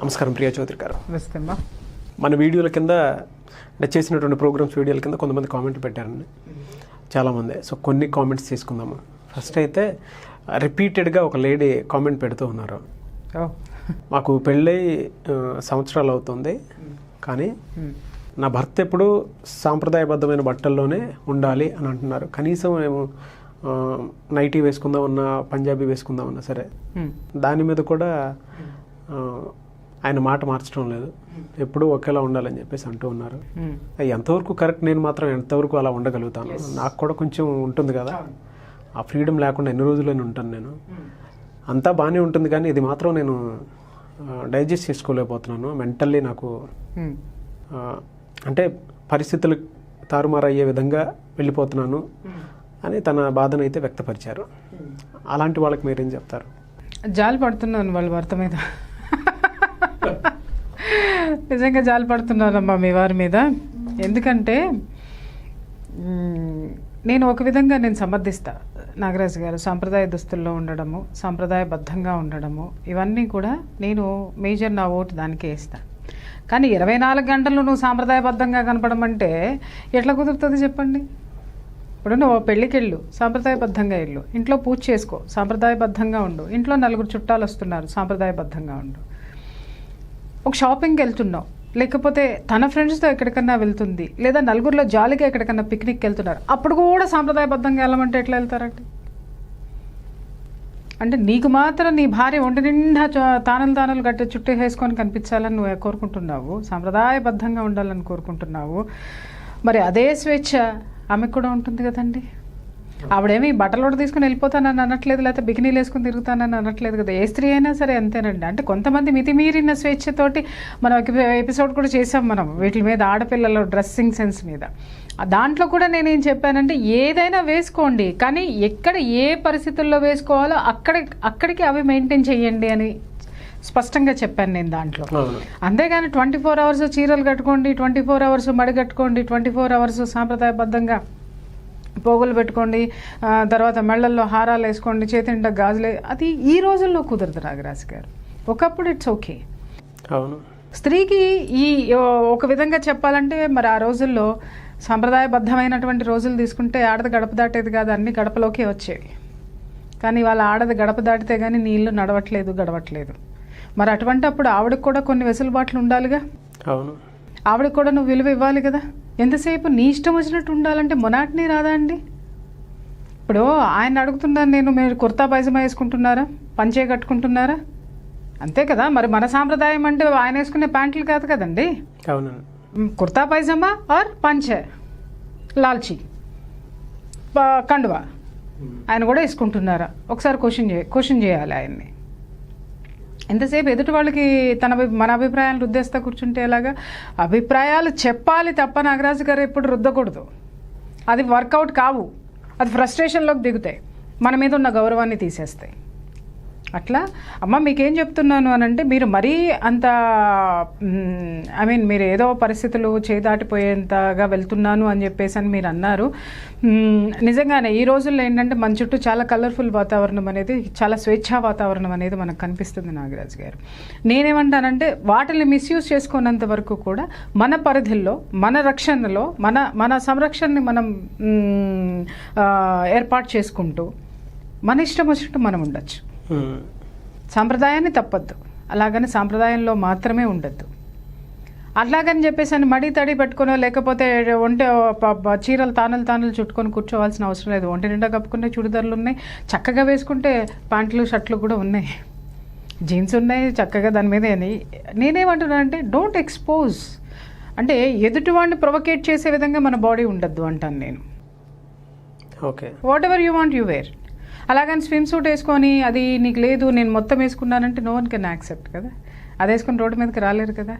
నమస్కారం ప్రియా చౌదరి గారు. వస్తమ్మా. మన వీడియోల కింద అంటే చేసినటువంటి ప్రోగ్రామ్స్ వీడియోల కింద కొంతమంది కామెంట్ పెట్టారండి చాలామంది. సో కొన్ని కామెంట్స్ తీసుకుందాము. ఫస్ట్ అయితే రిపీటెడ్గా ఒక లేడీ కామెంట్ పెడుతూ ఉన్నారు. మాకు పెళ్ళై సంవత్సరాలు అవుతుంది, కానీ నా భర్త ఎప్పుడు సాంప్రదాయబద్ధమైన బట్టల్లోనే ఉండాలి అని అంటున్నారు. కనీసం మేము నైటీ వేసుకుందామన్నా పంజాబీ వేసుకుందామన్నా సరే దాని మీద కూడా ఆయన మాట మార్చడం లేదు, ఎప్పుడూ ఒకేలా ఉండాలని చెప్పేసి అంటూ ఉన్నారు. ఎంతవరకు కరెక్ట్? నేను మాత్రం ఎంతవరకు అలా ఉండగలుగుతాను? నాకు కూడా కొంచెం ఉంటుంది కదా, ఆ ఫ్రీడమ్ లేకుండా ఎన్ని రోజులైనా ఉంటాను నేను. అంతా బాగానే ఉంటుంది, కానీ ఇది మాత్రం నేను డైజెస్ట్ చేసుకోలేకపోతున్నాను. మెంటల్లీ నాకు అంటే పరిస్థితులు తారుమారయ్యే విధంగా వెళ్ళిపోతున్నాను అని తన బాధను అయితే వ్యక్తపరిచారు. అలాంటి వాళ్ళకి మీరేం చెప్తారు? జాలి పడుతున్నాను వాళ్ళ భర్త మీద. నిజంగా జాలి పడుతున్నానమ్మా మీ వారి మీద. ఎందుకంటే నేను ఒక విధంగా నేను సమర్థిస్తా నాగరాజు గారు. సాంప్రదాయ దుస్తుల్లో ఉండడము, సాంప్రదాయబద్ధంగా ఉండడము, ఇవన్నీ కూడా నేను మేజర్ నా ఓటు దానికే ఇస్తాను. కానీ 24 గంటలు నువ్వు సాంప్రదాయబద్ధంగా కనపడమంటే ఎట్లా కుదురుతుంది చెప్పండి? ఇప్పుడు నువ్వు పెళ్ళికి వెళ్ళు, సాంప్రదాయబద్ధంగా వెళ్ళు, ఇంట్లో పూజ చేసుకో, సాంప్రదాయబద్ధంగా ఉండు, ఇంట్లో 4 చుట్టాలు వస్తున్నారు, సాంప్రదాయబద్ధంగా ఉండు. ఒక షాపింగ్కి వెళ్తున్నావు, లేకపోతే తన ఫ్రెండ్స్తో ఎక్కడికన్నా వెళ్తుంది, లేదా నలుగురిలో జాలీగా ఎక్కడికన్నా పిక్నిక్కి వెళ్తున్నారు, అప్పుడు కూడా సాంప్రదాయబద్ధంగా వెళ్ళమంటే ఎట్లా వెళ్తారండి? అంటే నీకు మాత్రం నీ భార్య ఒంటి నిండా తానలు గట్టి చుట్టూ వేసుకొని కనిపించాలని నువ్వు కోరుకుంటున్నావు, సాంప్రదాయబద్ధంగా ఉండాలని కోరుకుంటున్నావు. మరి అదే స్వేచ్ఛ ఆమెకు కూడా ఉంటుంది కదండి. ఆవిడేమి బట్టలు తీసుకుని వెళ్ళిపోతానని అనట్లేదు, లేకపోతే బికినీలు వేసుకుని తిరుగుతానని అనట్లేదు కదా. ఏ స్త్రీ అయినా సరే అంతేనండి. అంటే కొంతమంది మితిమీరిన స్వేచ్ఛతోటి మనం ఎపిసోడ్ కూడా చేసాం మనం వీటి మీద, ఆడపిల్లల డ్రెస్సింగ్ సెన్స్ మీద. దాంట్లో కూడా నేనేం చెప్పానంటే ఏదైనా వేసుకోండి, కానీ ఎక్కడ ఏ పరిస్థితుల్లో వేసుకోవాలో అక్కడికి అవి మెయింటైన్ చేయండి అని స్పష్టంగా చెప్పాను నేను దాంట్లో. అంతేగాని 24 అవర్స్ చీరలు కట్టుకోండి, 24 అవర్స్ మడి కట్టుకోండి, 24 అవర్స్ సాంప్రదాయబద్ధంగా పోగులు పెట్టుకోండి, తర్వాత మెళ్ళల్లో హారాలు వేసుకోండి, చేతింట గాజులే, అది ఈ రోజుల్లో కుదరదు నాగరాజు గారు. ఒకప్పుడు ఇట్స్ ఓకే. అవును, స్త్రీకి ఈ ఒక విధంగా చెప్పాలంటే మరి ఆ రోజుల్లో సాంప్రదాయబద్ధమైనటువంటి రోజులు తీసుకుంటే ఆడది గడప దాటేది కాదు, అన్ని గడపలోకే వచ్చేవి. కానీ వాళ్ళ ఆడది గడప దాటితే కానీ నీళ్లు నడవట్లేదు, గడవట్లేదు. మరి అటువంటి అప్పుడు ఆవిడకి కూడా కొన్ని వెసులుబాట్లు ఉండాలిగా. అవును, ఆవిడకి కూడా నువ్వు విలువ ఇవ్వాలి కదా. ఎంతసేపు నీ ఇష్టం వచ్చినట్టు ఉండాలంటే మొనాటిని రాదా అండి? ఇప్పుడు ఆయన అడుగుతున్నాను నేను, మీరు కుర్తా పైజమా వేసుకుంటున్నారా, పంచే కట్టుకుంటున్నారా? అంతే కదా. మరి మన సాంప్రదాయం అంటే ఆయన వేసుకునే ప్యాంట్లు కాదు కదండి. అవును, కుర్తా పైజమా ఆర్ పంచే, లాల్చీ, కండువా ఆయన కూడా వేసుకుంటున్నారా? ఒకసారి క్వశ్చన్ చేయాలి ఆయన్ని. ఎంతసేపు ఎదుటి వాళ్ళకి మన అభిప్రాయాలు రుద్దేస్తా కూర్చుంటే ఎలాగా? అభిప్రాయాలు చెప్పాలి తప్ప నాగరాజు గారు ఎప్పుడు రుద్దకూడదు. అది వర్కౌట్ కావు, అది ఫ్రస్ట్రేషన్లోకి దిగుతాయి, మన మీద ఉన్న గౌరవాన్ని తీసేస్తాయి. అట్లా అమ్మ మీకేం చెప్తున్నాను అని అంటే, మీరు మరీ అంత మీరు ఏదో పరిస్థితులు చేదాటిపోయేంతగా వెళ్తున్నాను అని చెప్పేసి అని మీరు అన్నారు. నిజంగానే ఈ రోజుల్లో ఏంటంటే మన చుట్టూ చాలా కలర్ఫుల్ వాతావరణం అనేది, చాలా స్వేచ్ఛా వాతావరణం అనేది మనకు కనిపిస్తుంది నాగరాజు గారు. నేనేమంటానంటే వాటిని మిస్యూజ్ చేసుకున్నంత వరకు కూడా మన పరిధిలో, మన రక్షణలో, మన సంరక్షణని మనం ఏర్పాటు చేసుకుంటూ మన ఇష్టం వచ్చినట్టు మనం ఉండొచ్చు. సాంప్రదాయాన్ని తప్పద్దు, అలాగని సాంప్రదాయంలో మాత్రమే ఉండద్దు. అట్లాగని చెప్పేసి అని మడి తడి పెట్టుకునో, లేకపోతే చీరలు తానలు చుట్టుకొని కూర్చోవాల్సిన అవసరం లేదు. ఒంటి నిండా కప్పుకునే చుడిదారులు ఉన్నాయి, చక్కగా వేసుకుంటే ప్యాంట్లు షర్ట్లు కూడా ఉన్నాయి, జీన్స్ ఉన్నాయి చక్కగా. దాని మీద నేనేమంటున్నానంటే డోంట్ ఎక్స్పోజ్, అంటే ఎదుటివాడిని ప్రొవోకేట్ చేసే విధంగా మన బాడీ ఉండద్దు అంటాను నేను. Okay, whatever you want you wear. అలాగని స్విమ్ సూట్ వేసుకొని అది నీకు లేదు నేను మొత్తం వేసుకున్నానంటే నో వన్ కెన్ యాక్సెప్ట్ కదా. అది వేసుకొని రోడ్డు మీదకి రాలేరు కదా.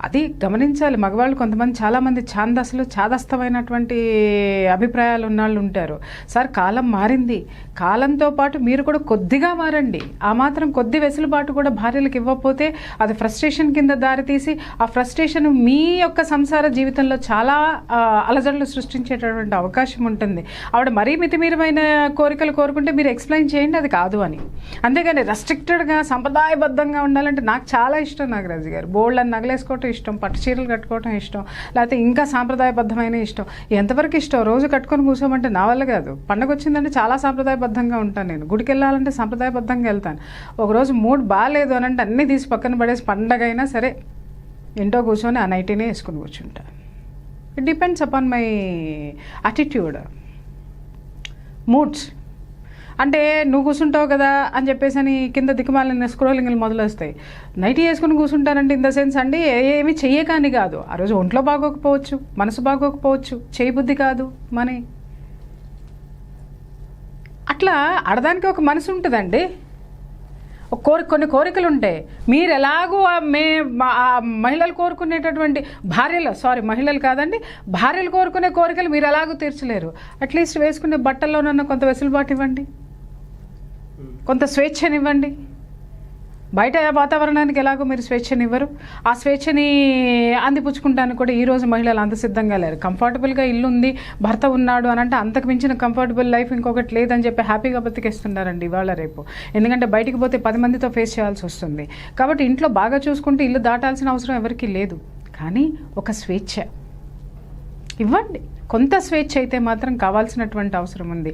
అది గమనించాలి. మగవాళ్ళు కొంతమంది చాలామంది ఛాదస్థమైనటువంటి అభిప్రాయాలు ఉన్నవాళ్ళు ఉంటారు. సార్ కాలం మారింది, కాలంతో పాటు మీరు కూడా కొద్దిగా మారండి. ఆ మాత్రం కొద్ది వెసులుబాటు కూడా భార్యలకు ఇవ్వకపోతే అది ఫ్రస్ట్రేషన్ కింద దారితీసి ఆ ఫ్రస్ట్రేషన్ మీ యొక్క సంసార జీవితంలో చాలా అలజడులు సృష్టించేటటువంటి అవకాశం ఉంటుంది. ఆవిడ మరీ మితిమీరమైన కోరికలు కోరుకుంటే మీరు ఎక్స్ప్లెయిన్ చేయండి అది కాదు అని. అంతేగాని రెస్ట్రిక్టెడ్గా సంప్రదాయబద్ధంగా ఉండాలంటే నాకు చాలా ఇష్టం నాగరాజు గారు. బోల్డ్ అని నగలేసుకోవటం ఇష్టం, పట్టు చీరలు కట్టుకోవటం ఇష్టం, లేకపోతే ఇంకా సాంప్రదాయబద్ధమైన ఇష్టం. ఎంతవరకు ఇష్టం? రోజు కట్టుకొని కూర్చోమంటే నా వల్ల కాదు. పండగ వచ్చిందంటే చాలా సాంప్రదాయబద్ధంగా ఉంటాను నేను. గుడికి వెళ్ళాలంటే సాంప్రదాయబద్ధంగా వెళ్తాను. ఒకరోజు మూడ్ బాగాలేదు అని అంటే అన్నీ తీసి పక్కన పడేసి పండగ అయినా సరే ఇంట్లో కూర్చొని ఆ నైటీనే వేసుకుని కూర్చుంటా. It depends upon my attitude, moods. అంటే నువ్వు కూర్చుంటావు కదా అని చెప్పేసి అని కింద దిక్కుమాలిన స్క్రోలింగ్లు మొదలు వస్తాయి. నైటీ వేసుకుని కూర్చుంటానంటే ఇన్ ద సెన్స్ అండి ఏమి చెయ్యకాని కాదు. ఆ రోజు ఒంట్లో బాగోకపోవచ్చు, మనసు బాగోకపోవచ్చు, చేయబుద్ధి కాదు మని. అట్లా ఆడదానికి ఒక మనసు ఉంటుందండి, కొన్ని కోరికలు ఉంటాయి. మీరు ఎలాగూ మహిళలు కోరుకునేటటువంటి మహిళలు కాదండి, భార్యలు కోరుకునే కోరికలు మీరు ఎలాగూ తీర్చలేరు. అట్లీస్ట్ వేసుకునే బట్టల్లోనన్నా కొంత వెసులుబాటు ఇవ్వండి, కొంత స్వేచ్ఛనివ్వండి. బయట వాతావరణానికి ఎలాగో మీరు స్వేచ్ఛనివ్వరు. ఆ స్వేచ్ఛని అందిపుచ్చుకుంటానికి కూడా ఈరోజు మహిళలు అంత సిద్ధంగా లేరు. కంఫర్టబుల్గా ఇల్లు ఉంది, భర్త ఉన్నాడు అని అంటే అంతకు మించిన కంఫర్టబుల్ లైఫ్ ఇంకొకటి లేదని చెప్పి హ్యాపీగా బతికేస్తున్నారండి ఇవాళ రేపు. ఎందుకంటే బయటికి పోతే 10 మందితో ఫేస్ చేయాల్సి వస్తుంది. కాబట్టి ఇంట్లో బాగా చూసుకుంటే ఇల్లు దాటాల్సిన అవసరం ఎవరికీ లేదు. కానీ ఒక స్వేచ్ఛ ఇవ్వండి. కొంత స్వేచ్ఛ అయితే మాత్రం కావాల్సినటువంటి అవసరం ఉంది.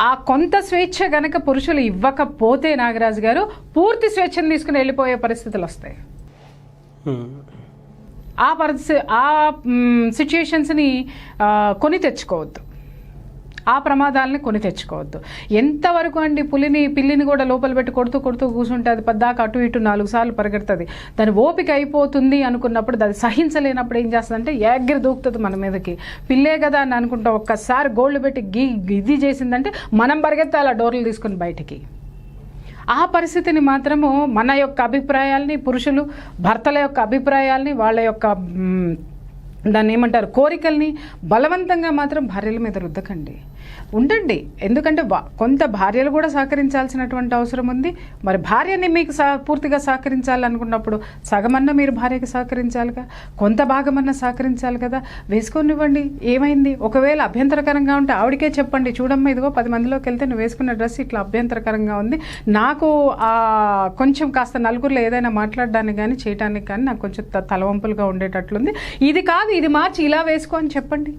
ఆ కొంత స్వేచ్ఛ గనక పురుషులు ఇవ్వకపోతే నాగరాజు గారు పూర్తి స్వేచ్ఛను తీసుకుని వెళ్ళిపోయే పరిస్థితులు వస్తాయి. ఆ సిచ్యుయేషన్స్ని కొని తెచ్చుకోవద్దు, ఆ ప్రమాదాలని కొని తెచ్చుకోవద్దు. ఎంతవరకు అండి పిల్లిని కూడా లోపల పెట్టి కొడుతూ కూర్చుంటే అది పద్దాక అటు ఇటు 4 సార్లు పరిగెడుతుంది. దాని ఓపిక అయిపోతుంది అనుకున్నప్పుడు అది సహించలేనప్పుడు ఏం చేస్తుందంటే ఎగిరి దూకుతుంది మన మీదకి. పిల్లే కదా అని అనుకుంటా ఒక్కసారి గోళ్ళు పెట్టి ఇది చేసిందంటే మనం పరిగెత్తాలి డోర్లు తీసుకుని బయటికి. ఆ పరిస్థితిని మాత్రము మన యొక్క అభిప్రాయాల్ని, పురుషులు భర్తల యొక్క అభిప్రాయాల్ని, వాళ్ళ యొక్క దాన్ని ఏమంటారు కోరికల్ని బలవంతంగా మాత్రం భార్యల మీద రుద్దకండి. ఉండండి. ఎందుకంటే కొంత భార్యలు కూడా సహకరించాల్సినటువంటి అవసరం ఉంది. మరి భార్యని మీకు పూర్తిగా సహకరించాలనుకున్నప్పుడు సగమన్నా మీరు భార్యకి సహకరించాలిగా, కొంత భాగమన్నా సహకరించాలి కదా. వేసుకొనివ్వండి. ఏమైంది? ఒకవేళ అభ్యంతరకరంగా ఉంటే ఆవిడకే చెప్పండి, చూడమ్మా ఇదిగో 10 మందిలోకి వెళ్తే నువ్వు వేసుకున్న డ్రెస్ ఇట్లా అభ్యంతరకరంగా ఉంది, నాకు కొంచెం కాస్త నలుగురిలో ఏదైనా మాట్లాడడానికి కానీ చేయడానికి కానీ నాకు కొంచెం తలవంపులుగా ఉండేటట్లుంది, ఇది కాదు ఇది మార్చి ఇలా వేసుకో అని చెప్పండి.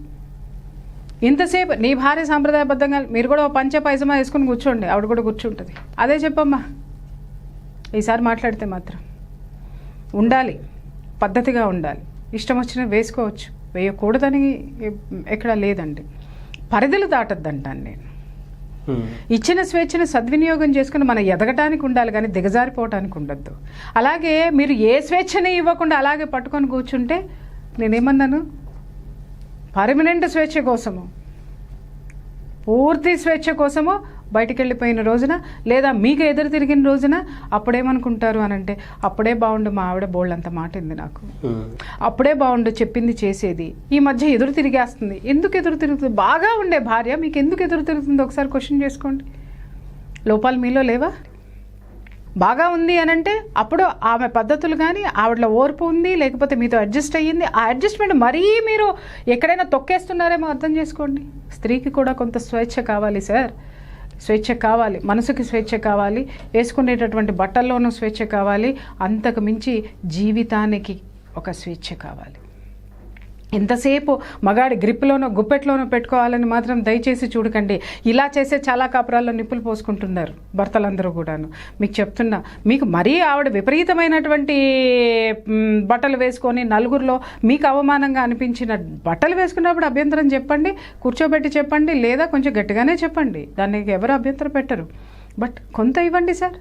ఇంతసేపు నీ భార్య సాంప్రదాయబద్ధంగా మీరు కూడా పంచ పైజమా వేసుకుని కూర్చోండి, ఆవిడ కూడా కూర్చుంటుంది. అదే చెప్పమ్మా. ఈసారి మాట్లాడితే మాత్రం ఉండాలి, పద్ధతిగా ఉండాలి. ఇష్టం వచ్చినా వేసుకోవచ్చు, వేయకూడదని ఎక్కడా లేదండి. పరిధులు దాటద్దంటాను నేను. ఇచ్చిన స్వేచ్ఛను సద్వినియోగం చేసుకుని మనం ఎదగటానికి ఉండాలి కానీ దిగజారిపోవటానికి ఉండద్దు. అలాగే మీరు ఏ స్వేచ్ఛని ఇవ్వకుండా అలాగే పట్టుకొని కూర్చుంటే నేనేమన్నాను, పర్మనెంట్ స్వేచ్ఛ కోసము, పూర్తి స్వేచ్ఛ కోసము బయటికి వెళ్ళిపోయిన రోజున లేదా మీకు ఎదురు తిరిగిన రోజున అప్పుడేమనుకుంటారు అని అంటే అప్పుడే బాగుండు మా ఆవిడ బోల్డ్ మాటింది నాకు, అప్పుడే బాగుండు చెప్పింది చేసేది, ఈ మధ్య ఎదురు తిరిగేస్తుంది. ఎందుకు ఎదురు తిరుగుతుంది? బాగా ఉండే భార్య మీకు ఎందుకు ఎదురు తిరుగుతుంది? ఒకసారి క్వశ్చన్ చేసుకోండి. లోపాలు మీలో లేవా? బాగా ఉంది అని అంటే అప్పుడు ఆమె పద్ధతులు కానీ ఆవిడలో ఓర్పు ఉంది, లేకపోతే మీతో అడ్జస్ట్ అయ్యింది. ఆ అడ్జస్ట్మెంట్ మరీ మీరు ఎక్కడైనా తొక్కేస్తున్నారేమో అర్థం చేసుకోండి. స్త్రీకి కూడా కొంత స్వేచ్ఛ కావాలి సార్, స్వేచ్ఛ కావాలి, మనసుకి స్వేచ్ఛ కావాలి, వేసుకునేటటువంటి బట్టల్లోనూ స్వేచ్ఛ కావాలి, అంతకు మించి జీవితానికి ఒక స్వేచ్ఛ కావాలి. ఎంతసేపు మగాడి గ్రిప్లోనో గుప్పెట్లోనో పెట్టుకోవాలని మాత్రం దయచేసి చూడకండి. ఇలా చేసే చాలా కాపురాల్లో నిప్పులు పోసుకుంటున్నారు భర్తలందరూ కూడాను. మీకు చెప్తున్నా, మీకు మరీ ఆవిడ విపరీతమైనటువంటి బట్టలు వేసుకొని నలుగురిలో మీకు అవమానంగా అనిపించిన బట్టలు వేసుకున్నప్పుడు అభ్యంతరం చెప్పండి, కూర్చోబెట్టి చెప్పండి, లేదా కొంచెం గట్టిగానే చెప్పండి, దానికి ఎవరు అభ్యంతరం పెట్టరు. బట్ కొంత ఇవ్వండి సార్,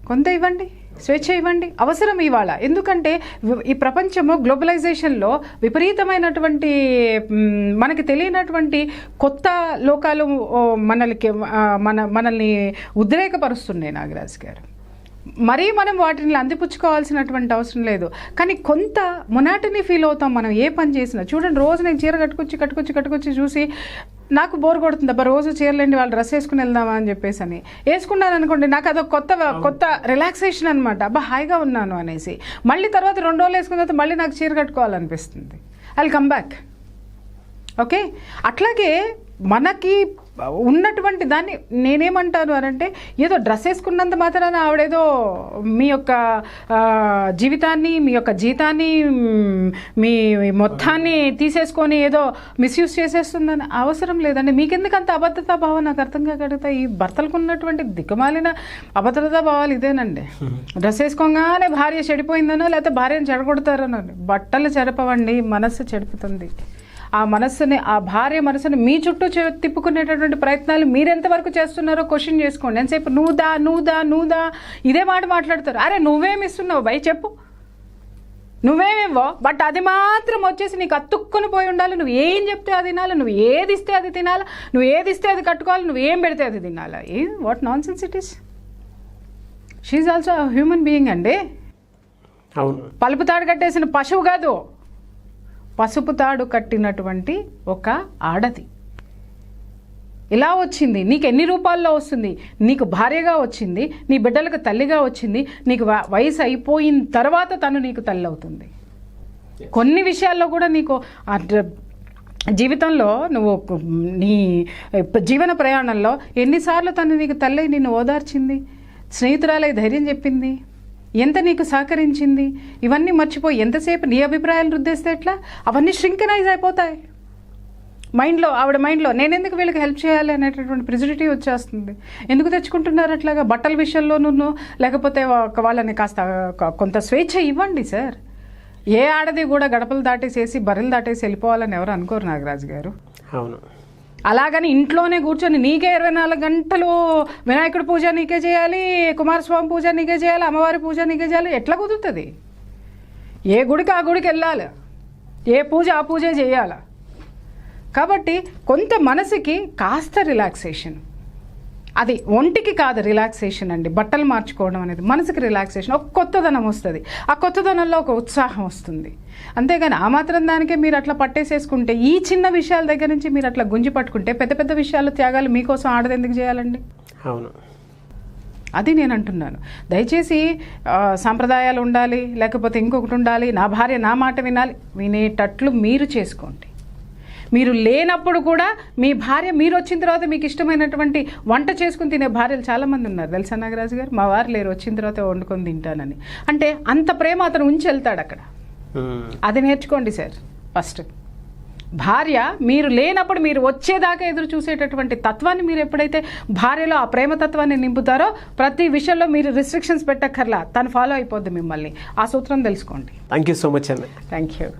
కొంత ఇవ్వండి, స్వేచ్ఛ ఇవ్వండి. అవసరం ఇవాళ. ఎందుకంటే ఈ ప్రపంచము గ్లోబలైజేషన్లో విపరీతమైనటువంటి మనకి తెలియనటువంటి కొత్త లోకాలు మనల్ని ఉద్రేకపరుస్తున్నాయి నాగరాజు గారు. మరీ మనం వాటిని అందిపుచ్చుకోవాల్సినటువంటి అవసరం లేదు. కానీ కొంత మొనాటనీ ఫీల్ అవుతాం మనం ఏ పని చేసినా. చూడండి, రోజు నేను చీర కట్టుకొచ్చి చూసి నాకు బోర్ కొడుతుంది, అబ్బా రోజు చీరలేండి వాళ్ళు డ్రెస్ వేసుకుని వెళ్దామా అని చెప్పేసి అని వేసుకున్నాను అనుకోండి, నాకు అదొక కొత్త రిలాక్సేషన్ అనమాట. అబ్బా హాయిగా ఉన్నాను అనేసి. మళ్ళీ తర్వాత 2 రోజులు వేసుకున్న తర్వాత మళ్ళీ నాకు చీర కట్టుకోవాలనిపిస్తుంది. I will come back. Okay, అట్లాగే మనకి ఉన్నటువంటి దాన్ని నేనేమంటాను అనంటే, ఏదో డ్రెస్ వేసుకున్నంత మాత్రాన ఆవిడేదో మీ యొక్క జీవితాన్ని, మీ యొక్క జీతాన్ని, మీ మొత్తాన్ని తీసేసుకొని ఏదో మిస్యూజ్ చేసేస్తుందని అవసరం లేదండి. మీకెందుకు అంత అభద్రతా భావం నాకు అర్థం కాగలుగుతా. ఈ భర్తలకు ఉన్నటువంటి దిక్కుమాలిన అభద్రతా భావాలు ఇదేనండి. డ్రెస్ వేసుకోగానే భార్య చెడిపోయిందనో లేకపోతే భార్యను చెడగొడతారనో. బట్టలు చెడపవండి, మనస్సు చెడుపుతుంది. ఆ మనస్సుని, ఆ భార్య మనసుని మీ చుట్టూ తిప్పుకునేటటువంటి ప్రయత్నాలు మీరెంతవరకు చేస్తున్నారో క్వశ్చన్ చేసుకోండి. ఎంతసేపు నువ్వు దా ఇదే మాట మాట్లాడతారు. అరే నువ్వేమి ఇస్తున్నావు బై చెప్పు, నువ్వేమివ్వో, బట్ అది మాత్రం వచ్చేసి నీకు అతుక్కుని పోయి ఉండాలి. నువ్వు ఏం చెప్తే అది తినాలి, నువ్వు ఏది ఇస్తే అది తినాలి, నువ్వు ఏది ఇస్తే అది కట్టుకోవాలి, నువ్వు ఏం పెడితే అది తినాలి. What nonsense it is. She also human being అండి. అవును, పలుపు తాడు కట్టేసిన పశువు కాదు, పసుపు తాడు కట్టినటువంటి ఒక ఆడది. ఇలా వచ్చింది, నీకు ఎన్ని రూపాల్లో వస్తుంది? నీకు భార్యగా వచ్చింది, నీ బిడ్డలకు తల్లిగా వచ్చింది, నీకు వయసు అయిపోయిన తర్వాత తను నీకు తల్లి అవుతుంది. కొన్ని విషయాల్లో కూడా నీకు జీవితంలో నువ్వు నీ జీవన ప్రయాణంలో ఎన్నిసార్లు తను నీకు తల్లి నిన్ను ఓదార్చింది, స్నేహితురాలై ధైర్యం చెప్పింది, ఎంత నీకు సహకరించింది. ఇవన్నీ మర్చిపోయి ఎంతసేపు నీ అభిప్రాయాలు రుద్దేస్తే ఎట్లా? అవన్నీ ష్రింకనైజ్ అయిపోతాయి మైండ్లో. ఆవిడ మైండ్లో నేను ఎందుకు వీళ్ళకి హెల్ప్ చేయాలి అనేటటువంటి ప్రిజరిటీ వచ్చేస్తుంది. ఎందుకు తెచ్చుకుంటున్నారు అట్లాగా? బట్టల విషయంలోనూ లేకపోతే వాళ్ళని కాస్త కొంత స్వేచ్ఛ ఇవ్వండి సార్. ఏ ఆడది కూడా గడపలు దాటేసేసి బర్రెలు దాటేసి వెళ్ళిపోవాలని ఎవరు అనుకోరు నాగరాజు గారు. అవును, అలాగని ఇంట్లోనే కూర్చొని నీకే 24 గంటలు వినాయకుడి పూజ నీకే చేయాలి, కుమారస్వామి పూజ నీకే చేయాలి, అమ్మవారి పూజ నీకే చేయాలి, ఎట్లా కుదురుతుంది? ఏ గుడికి ఆ గుడికి వెళ్ళాలి, ఏ పూజ ఆ పూజే చేయాలి. కాబట్టి కొంత మనసుకి కాస్త రిలాక్సేషన్, అది ఒంటికి కాదు రిలాక్సేషన్ అండి. బట్టలు మార్చుకోవడం అనేది మనసుకి రిలాక్సేషన్, ఒక కొత్తదనం వస్తుంది. ఆ కొత్తదనంలో ఒక ఉత్సాహం వస్తుంది. అంతేగాని ఆ మాత్రం దానికే మీరు అట్లా పట్టేసేసుకుంటే, ఈ చిన్న విషయాల దగ్గర నుంచి మీరు అట్లా గుంజి పట్టుకుంటే పెద్ద పెద్ద విషయాలు త్యాగాలు మీకోసం ఆడది ఎందుకు చేయాలండి? అవును, అది నేను అంటున్నాను. దయచేసి సాంప్రదాయాలు ఉండాలి, లేకపోతే ఇంకొకటి ఉండాలి, నా భార్య నా మాట వినాలి, వినేటట్లు మీరు చేసుకోండి. మీరు లేనప్పుడు కూడా మీ భార్య మీరు వచ్చిన తర్వాత మీకు ఇష్టమైనటువంటి వంట చేసుకుని తినే భార్యలు చాలామంది ఉన్నారు తెలుసా నాగరాజు గారు. మా వారు లేరు, వచ్చిన తర్వాత వండుకొని తింటానని. అంటే అంత ప్రేమ అతను ఉంచి వెళ్తాడు అక్కడ. అది నేర్చుకోండి సార్. ఫస్ట్ భార్య మీరు లేనప్పుడు మీరు వచ్చేదాకా ఎదురు చూసేటటువంటి తత్వాన్ని మీరు ఎప్పుడైతే భార్యలో ఆ ప్రేమ తత్వాన్ని నింపుతారో, ప్రతి విషయంలో మీరు రిస్ట్రిక్షన్స్ పెట్టక్కర్లా, తను ఫాలో అయిపోద్ది మిమ్మల్ని. ఆ సూత్రం తెలుసుకోండి. థ్యాంక్ యూ సో మచ్ అండి. Thank you.